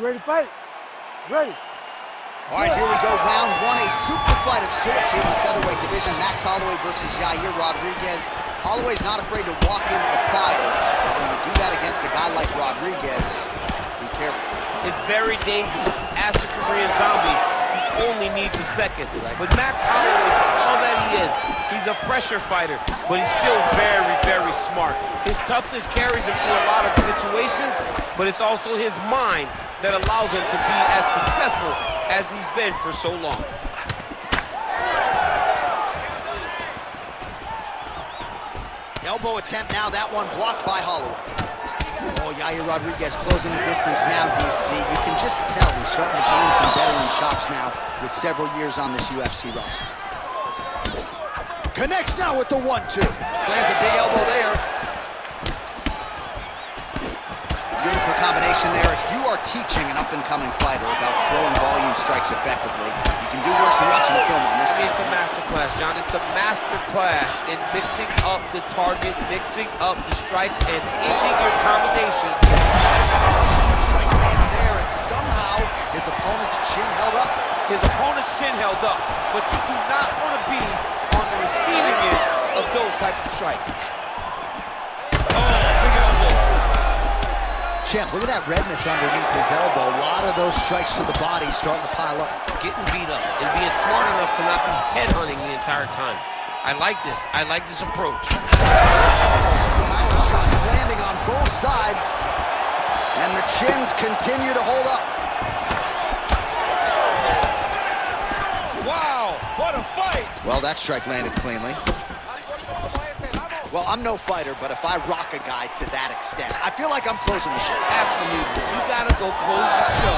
ready to fight? Ready. All right, here we go. Round one, a super fight of sorts here in the featherweight division. Max Holloway versus Yair Rodriguez. Holloway's not afraid to walk into the fire. When you do that against a guy like Rodriguez, be careful. It's very dangerous. Ask the Korean Zombie, he only needs a second. But Max Holloway, for all that he is, he's a pressure fighter, but he's still very, very smart. His toughness carries him through a lot of situations, but it's also his mind that allows him to be as successful as he's been for so long. Elbow attempt now, that one blocked by Holloway. Oh, Yair Rodriguez closing the distance now, DC. You can just tell he's starting to gain some veteran chops now with several years on this UFC roster. Connects now with the 1-2. Lands a big elbow there. Beautiful combination there. If you are teaching an up-and-coming fighter about throwing volume strikes effectively, you can do worse than watching a film on this. It's a masterclass, John. It's a masterclass in mixing up the target, mixing up the strikes, and ending your combination. There, and somehow his opponent's chin held up. His opponent's chin held up, but you do not want to be on the receiving end of those types of strikes. Champ, look at that redness underneath his elbow. A lot of those strikes to the body starting to pile up. Getting beat up and being smart enough to not be headhunting the entire time. I like this. I like this approach. Shots landing on both sides, and the chins continue to hold up. Wow, what a fight! Well, that strike landed cleanly. Well, I'm no fighter, but if I rock a guy to that extent, I feel like I'm closing the show. Absolutely. You gotta go close the show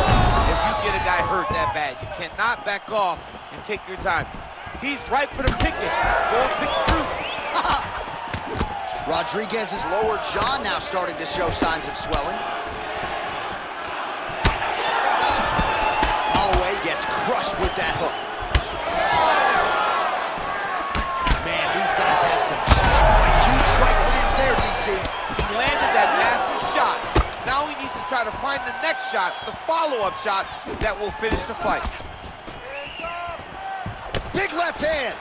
if you get a guy hurt that bad. You cannot back off and take your time. He's right for the picking. Go and pick the fruit. Rodriguez's lower jaw now starting to show signs of swelling. Holloway gets crushed with that hook. Man, these guys have some... huge strike lands there, DC. He landed that massive shot. Now he needs to try to find the next shot, the follow-up shot that will finish the fight. Big left hand.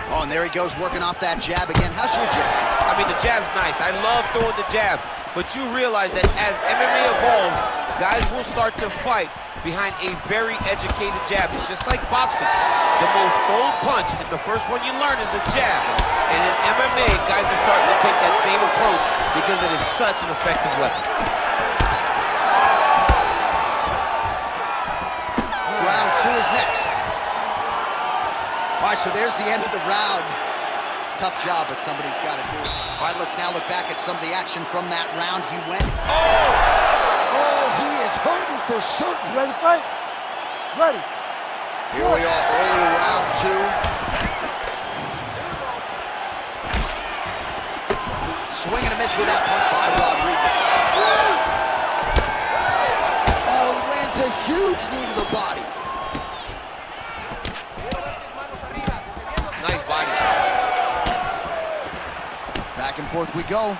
Oh, and there he goes working off that jab again. How's your jab? I mean, the jab's nice. I love throwing the jab. But you realize that as MMA evolves, guys will start to fight behind a very educated jab. It's just like boxing. The most thrown punch and the first one you learn is a jab. And in MMA, guys are starting to take that same approach because it is such an effective weapon. Round two is next. All right, so there's the end of the round. Tough job, but somebody's got to do it. All right, let's now look back at some of the action from that round. He went... Oh, he is hurting for certain. You ready to fight? Ready. Here we are, early round two. Swing and a miss with that punch by Rodriguez. Oh, he lands a huge knee to the body. Nice body shot. Back and forth we go.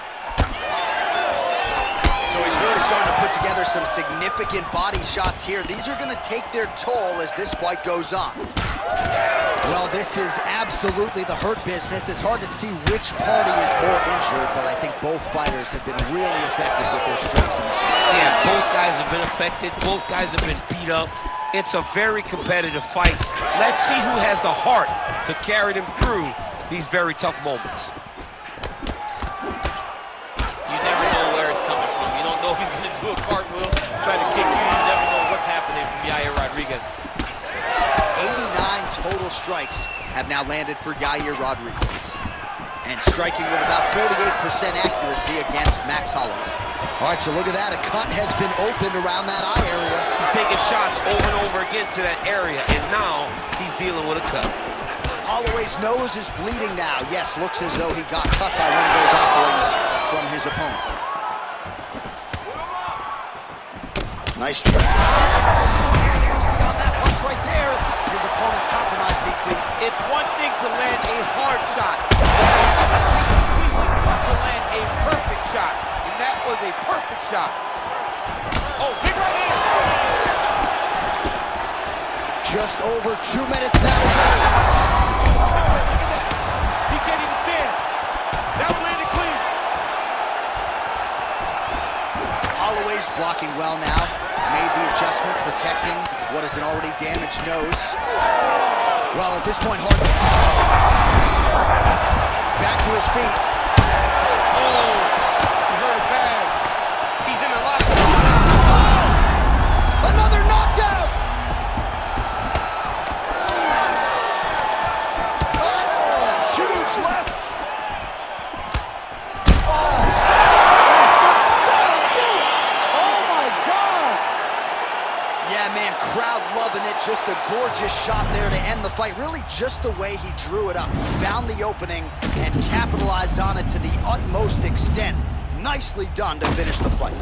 So he's really starting to put together some significant body shots here. These are going to take their toll as this fight goes on. Well, this is absolutely the hurt business. It's hard to see which party is more injured, but I think both fighters have been really effective with their strikes in this fight. Yeah, both guys have been affected. Both guys have been beat up. It's a very competitive fight. Let's see who has the heart to carry them through these very tough moments. You never know where it's coming from. You don't know if he's going to do a cartwheel, try to kick you. You never know what's happening from Yair Rodriguez. 89 total strikes have now landed for Yair Rodriguez. And striking with about 48% accuracy against Max Holloway. All right, so look at that. A cut has been opened around that eye area. He's taking shots over and over again to that area, and now he's dealing with a cut. Holloway's nose is bleeding now. Yes, looks as though he got cut by one of those offerings from his opponent. Nice try. You see on that punch right there, his opponent's compromised, DC. It's one thing to land a hard shot, but it's completely to land a perfect Just over 2 minutes now. He can't even stand. That one landed clean. Holloway's blocking well now. Made the adjustment, protecting what is an already damaged nose. Well, at this point, Hart back to his feet. Oh, he hurt it bad. He's in a lot of trouble. Another knockdown! Oh, huge left. Yeah, man, crowd loving it. Just a gorgeous shot there to end the fight. Really just the way he drew it up. He found the opening and capitalized on it to the utmost extent. Nicely done to finish the fight.